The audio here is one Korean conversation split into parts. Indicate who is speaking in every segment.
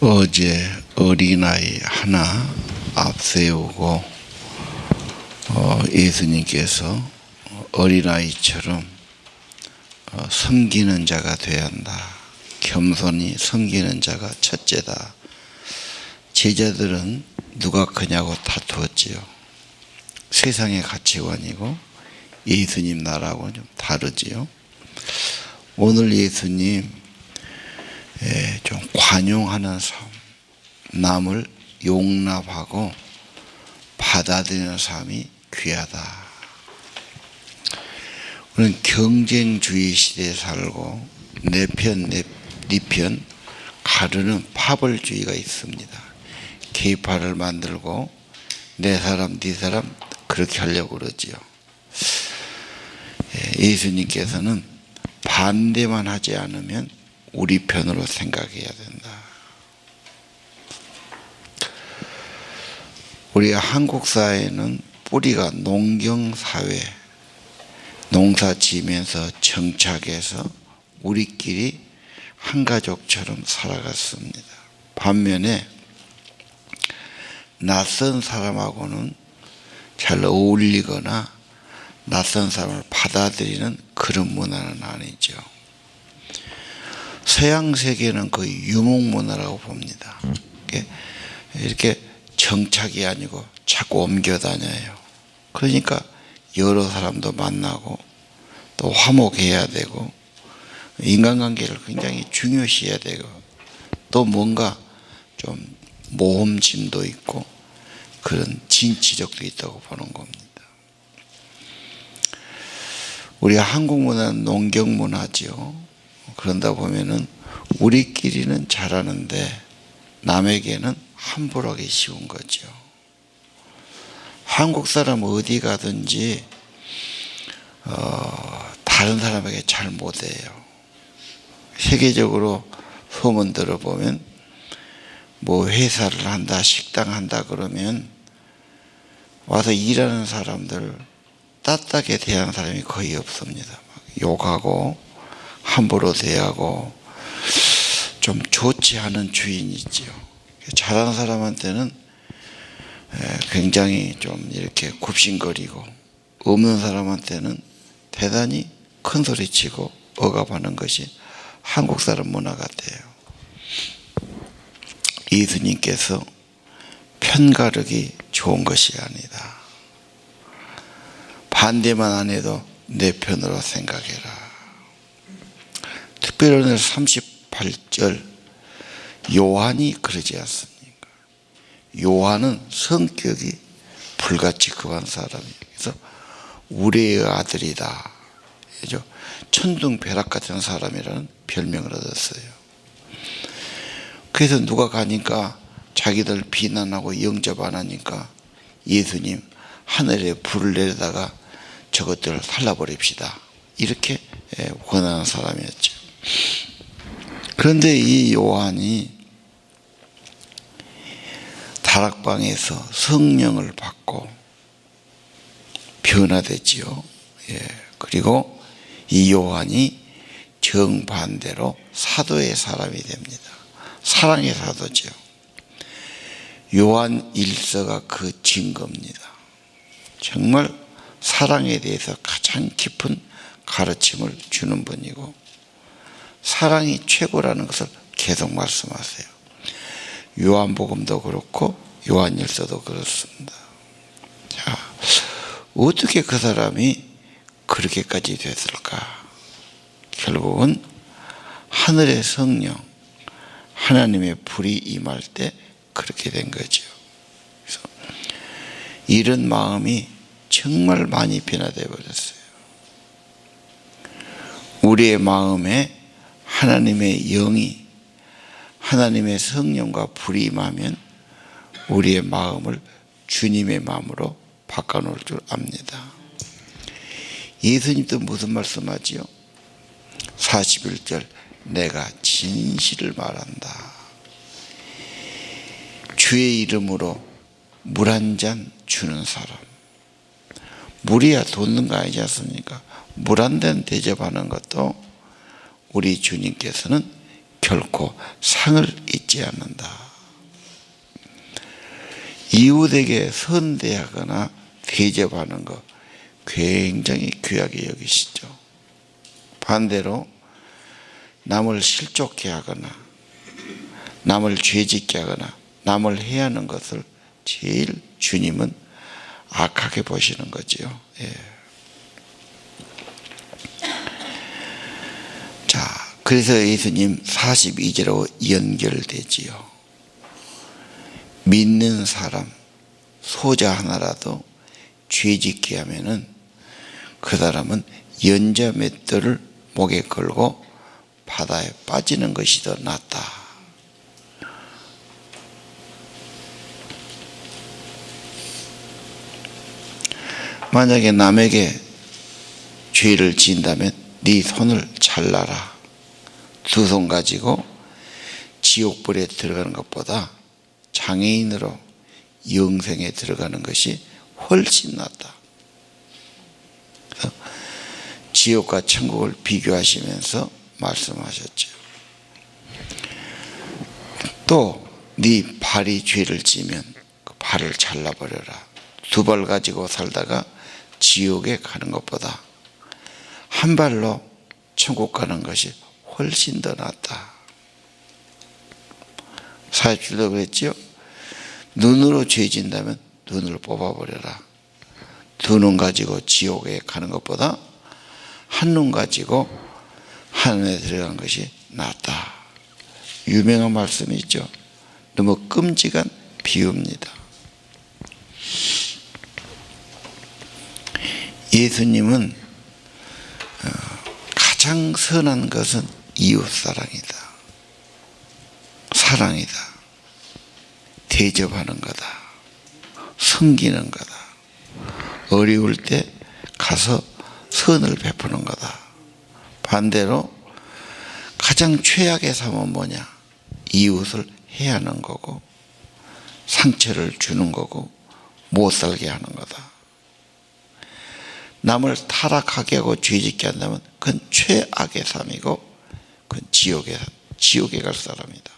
Speaker 1: 어제 어린아이 하나 앞세우고 예수님께서 어린아이처럼 섬기는 자가 되어야 한다. 겸손히 섬기는 자가 첫째다. 제자들은 누가 크냐고 다투었지요. 세상의 가치관이고 예수님 나라하고는 좀 다르지요. 오늘 예수님 좀 관용하는 삶, 남을 용납하고 받아들이는 삶이 귀하다. 우리는 경쟁주의 시대에 살고 내 편, 네 편 가르는 파벌주의가 있습니다. 계파를 만들고 내 사람, 네 사람 그렇게 하려고 그러지요. 예수님께서는 반대만 하지 않으면 우리 편으로 생각해야 된다. 우리 한국 사회는 뿌리가 농경사회, 농사 지면서 정착해서 우리끼리 한 가족처럼 살아갔습니다. 반면에 낯선 사람하고는 잘 어울리거나 낯선 사람을 받아들이는 그런 문화는 아니죠. 서양 세계는 거의 유목문화라고 봅니다. 이렇게 정착이 아니고 자꾸 옮겨 다녀요. 그러니까 여러 사람도 만나고 또 화목해야 되고 인간관계를 굉장히 중요시해야 되고 또 뭔가 좀 모험심도 있고 그런 진취력도 있다고 보는 겁니다. 우리 한국 문화는 농경 문화죠. 그런다 보면은 우리끼리는 잘하는데 남에게는 함부로 하기 쉬운 거죠. 한국 사람 어디 가든지 다른 사람에게 잘 못해요. 세계적으로 소문 들어보면 뭐 회사를 한다, 식당 한다 그러면 와서 일하는 사람들 따뜻하게 대하는 사람이 거의 없습니다. 막 욕하고 함부로 대하고 좀 좋지 않은 주인이지요. 잘하는 사람한테는 굉장히 좀 이렇게 굽신거리고 없는 사람한테는 대단히 큰 소리치고 억압하는 것이 한국 사람 문화 같아요. 예수님께서 편가르기 좋은 것이 아니다. 반대만 안 해도 내 편으로 생각해라. 특별히 오늘 38절 요한이 그러지 않습니까? 요한은 성격이 불같이 급한 사람이에요. 그래서 우리의 아들이다. 그죠? 천둥벼락 같은 사람이라는 별명을 얻었어요. 그래서 누가 가니까 자기들 비난하고 영접 안 하니까 예수님 하늘에 불을 내려다가 저것들을 살라버립시다. 이렇게 권하는 사람이었죠. 그런데 이 요한이 다락방에서 성령을 받고 변화됐지요. 그리고 이 요한이 정반대로 사도의 사람이 됩니다. 사랑의 사도죠. 요한 1서가 그 증거입니다. 정말 사랑에 대해서 가장 깊은 가르침을 주는 분이고 사랑이 최고라는 것을 계속 말씀하세요. 요한복음도 그렇고 요한 1서도 그렇습니다. 자, 어떻게 그 사람이 그렇게까지 됐을까? 결국은 하늘의 성령, 하나님의 불이 임할 때 그렇게 된 거죠. 그래서 이런 마음이 정말 많이 변화되어 버렸어요. 우리의 마음에 하나님의 영이 하나님의 성령과 불이 임하면 우리의 마음을 주님의 마음으로 바꿔놓을 줄 압니다. 예수님도 무슨 말씀하지요? 41절 내가 진실을 말한다. 주의 이름으로 물 한 잔 주는 사람. 물이야 돋는 거 아니지 않습니까? 물 한 잔 대접하는 것도 우리 주님께서는 결코 상을 잊지 않는다. 이웃에게 선대하거나 대접하는 것 굉장히 귀하게 여기시죠. 반대로 남을 실족해 하거나 남을 죄짓게 하거나 남을 해하는 것을 제일 주님은 악하게 보시는 거지요. 예. 자, 그래서 예수님 42절하고 연결되지요. 믿는 사람 소자 하나라도 죄짓게 하면은 그 사람은 연자 맷돌을 목에 걸고 바다에 빠지는 것이 더 낫다. 만약에 남에게 죄를 지은다면 네 손을 잘라라. 두 손 가지고 지옥불에 들어가는 것보다 장애인으로 영생에 들어가는 것이 훨씬 낫다. 그래서 지옥과 천국을 비교하시면서 말씀하셨죠. 또 네 발이 죄를 지면 그 발을 잘라버려라. 두 발 가지고 살다가 지옥에 가는 것보다 한 발로 천국 가는 것이 훨씬 더 낫다. 40절도 그랬죠. 눈으로 죄 진다면 눈을 뽑아버려라. 두 눈 가지고 지옥에 가는 것보다 한 눈 가지고 하늘에 들어간 것이 낫다. 유명한 말씀이 있죠. 너무 끔찍한 비유입니다. 예수님은 가장 선한 것은 이웃사랑이다. 사랑이다. 대접하는 거다. 섬기는 거다. 어려울 때 가서 선을 베푸는 거다. 반대로 가장 최악의 삶은 뭐냐? 이웃을 해하는 거고 상처를 주는 거고 못 살게 하는 거다. 남을 타락하게 하고 죄짓게 한다면 그건 최악의 삶이고 그건 지옥에 갈 사람이다.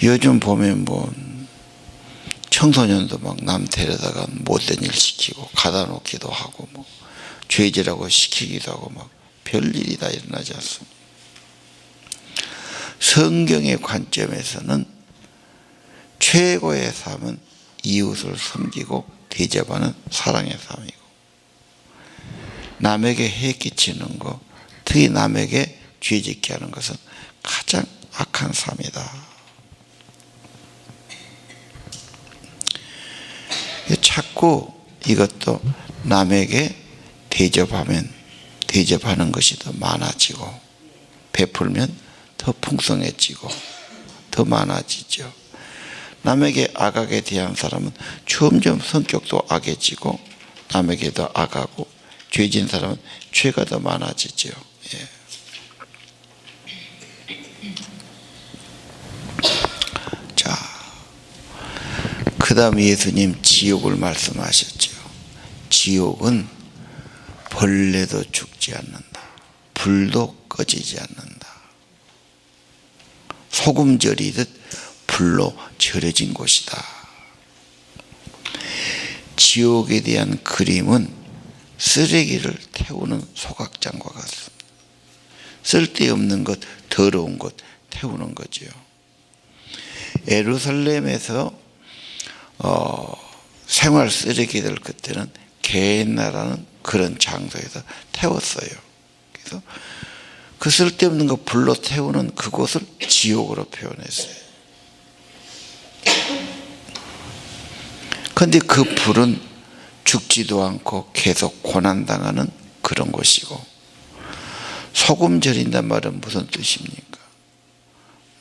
Speaker 1: 요즘 보면 뭐 청소년도 막 남 데려다가 못된 일 시키고 가다 놓기도 하고 뭐 죄질하고 시키기도 하고 막 별일이 다 일어나지 않습니다. 성경의 관점에서는 최고의 삶은 이웃을 섬기고 대접하는 사랑의 삶이고 남에게 해 끼치는 것, 특히 남에게 죄짓게 하는 것은 가장 악한 삶이다. 자꾸 이것도 남에게 대접하는 것이 더 많아지고 베풀면 더 풍성해지고 더 많아지죠. 남에게 악하게 대한 사람은 점점 성격도 악해지고 남에게 더 악하고 죄진 사람은 죄가 더 많아지죠. 예. 자, 그 다음 예수님 지옥을 말씀하셨죠. 지옥은 벌레도 죽지 않는다. 불도 꺼지지 않는다. 소금 절이듯 불로 절여진 곳이다. 지옥에 대한 그림은 쓰레기를 태우는 소각장과 같습니다. 쓸데없는 것, 더러운 것 태우는 거죠. 예루살렘에서 생활 쓰레기들 그때는 게hen나라는 그런 장소에서 태웠어요. 그래서 그 쓸데없는 거 불로 태우는 그곳을 지옥으로 표현했어요. 그런데 그 불은 죽지도 않고 계속 고난당하는 그런 곳이고, 소금 절인단 말은 무슨 뜻입니까?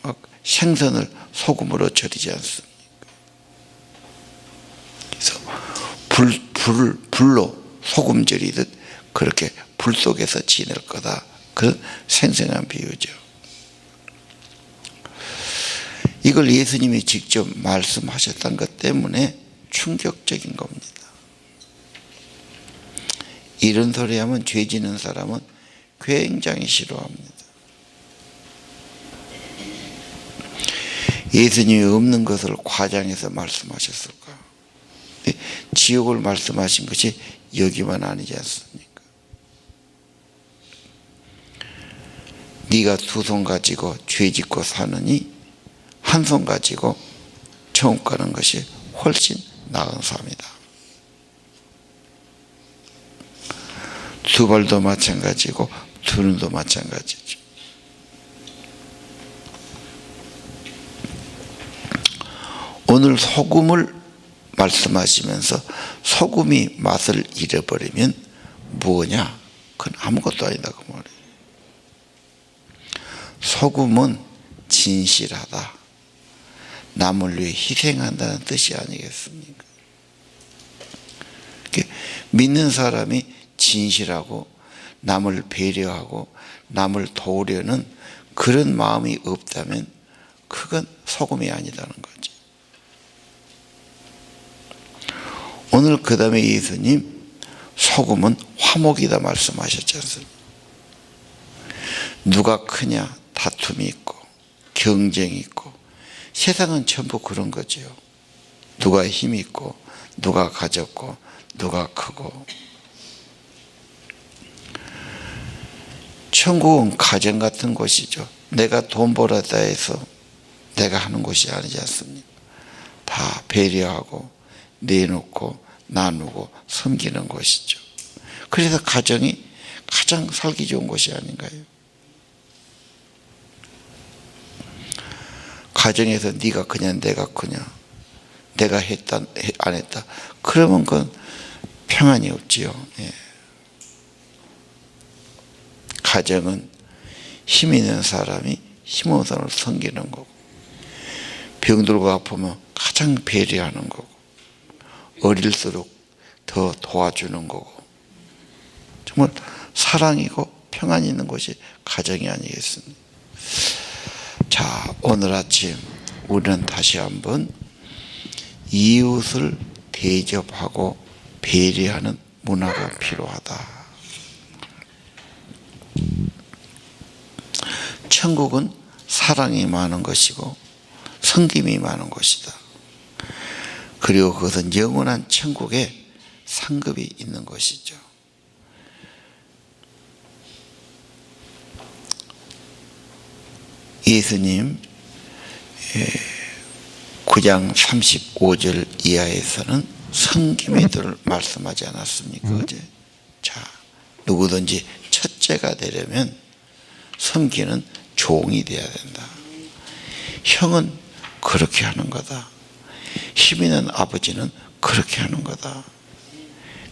Speaker 1: 막 생선을 소금으로 절이지 않습니까? 그래서 불로 소금 절이듯 그렇게 불 속에서 지낼 거다. 그 생생한 비유죠. 이걸 예수님이 직접 말씀하셨던 것 때문에 충격적인 겁니다. 이런 소리 하면 죄 지는 사람은 굉장히 싫어합니다. 예수님이 없는 것을 과장해서 말씀하셨을까? 지옥을 말씀하신 것이 여기만 아니지 않습니까? 네가 두 손 가지고 죄 짓고 사느니 한 손 가지고 천국 가는 것이 훨씬 나은 삶이다. 두 발도 마찬가지고 두 눈도 마찬가지죠. 오늘 소금을 말씀하시면서 소금이 맛을 잃어버리면 뭐냐? 그건 아무것도 아니다 그 말이에요. 소금은 진실하다, 남을 위해 희생한다는 뜻이 아니겠습니까? 믿는 사람이 진실하고 남을 배려하고 남을 도우려는 그런 마음이 없다면 그건 소금이 아니다는 거지. 오늘 그 다음에 예수님 소금은 화목이다 말씀하셨지 않습니까? 누가 크냐 다툼이 있고 경쟁이 있고 세상은 전부 그런 거죠. 누가 힘이 있고 누가 가졌고 누가 크고. 천국은 가정 같은 곳이죠. 내가 돈 벌었다 해서 내가 하는 곳이 아니지 않습니까? 다 배려하고 내놓고 나누고 섬기는 곳이죠. 그래서 가정이 가장 살기 좋은 곳이 아닌가요? 가정에서 네가 그냐 내가 그냐, 내가 했다 안 했다, 그러면 그건 평안이 없지요. 예. 가정은 힘 있는 사람이 힘없는 사람을 섬기는 거고, 병들고 아프면 가장 배려하는 거고, 어릴수록 더 도와주는 거고, 정말 사랑이고 평안이 있는 곳이 가정이 아니겠습니까? 자, 오늘 아침 우리는 다시 한번 이웃을 대접하고 배려하는 문화가 필요하다. 천국은 사랑이 많은 것이고 섬김이 많은 것이다. 그리고 그것은 영원한 천국에 상급이 있는 것이죠. 예수님 9장 35절 이하에서는 섬김의 도를 말씀하지 않았습니까? 어제? 자, 누구든지 첫째가 되려면 섬기는 종이 되어야 된다. 형은 그렇게 하는 거다. 힘 있는 아버지는 그렇게 하는 거다.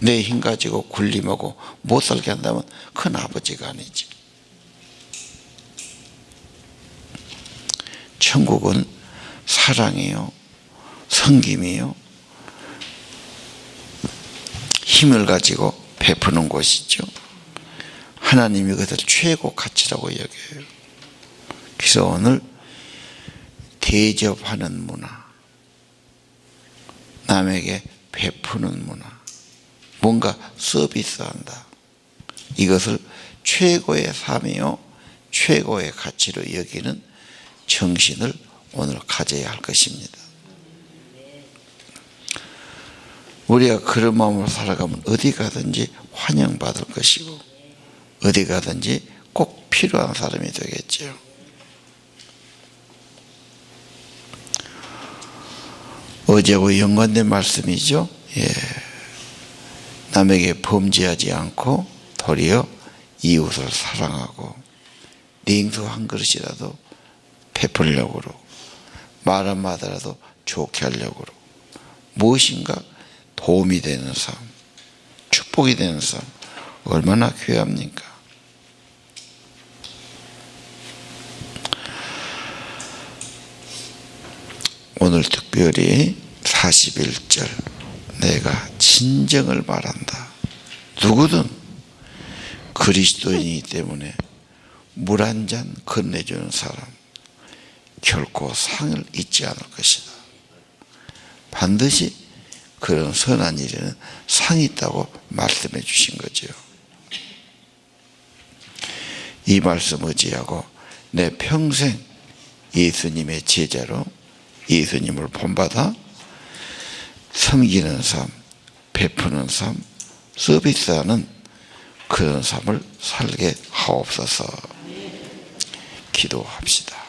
Speaker 1: 내 힘 가지고 군림하고 못 살게 한다면 그건 아버지가 아니지. 천국은 사랑이요, 섬김이요, 힘을 가지고 베푸는 곳이죠. 하나님이 그것을 최고 가치라고 여겨요. 그래서 오늘 대접하는 문화, 남에게 베푸는 문화, 뭔가 서비스한다, 이것을 최고의 삶이요 최고의 가치로 여기는 정신을 오늘 가져야 할 것입니다. 우리가 그런 마음으로 살아가면 어디 가든지 환영받을 것이고 어디 가든지 꼭 필요한 사람이 되겠죠. 어제와 연관된 말씀이죠. 예. 남에게 범죄하지 않고 도리어 이웃을 사랑하고 냉수 한 그릇이라도 베풀려고 그러고 말 한마디라도 좋게 하려고 그러고 무엇인가 도움이 되는 삶, 축복이 되는 삶, 얼마나 귀합니까? 오늘 특별히 41절, 내가 진정을 말한다. 누구든 그리스도인이기 때문에 물 한 잔 건네주는 사람 결코 상을 잊지 않을 것이다. 반드시 그런 선한 일에는 상이 있다고 말씀해 주신 거죠. 이 말씀 의지하고 내 평생 예수님의 제자로 예수님을 본받아 섬기는 삶, 베푸는 삶, 서비스하는 그런 삶을 살게 하옵소서. 기도합시다.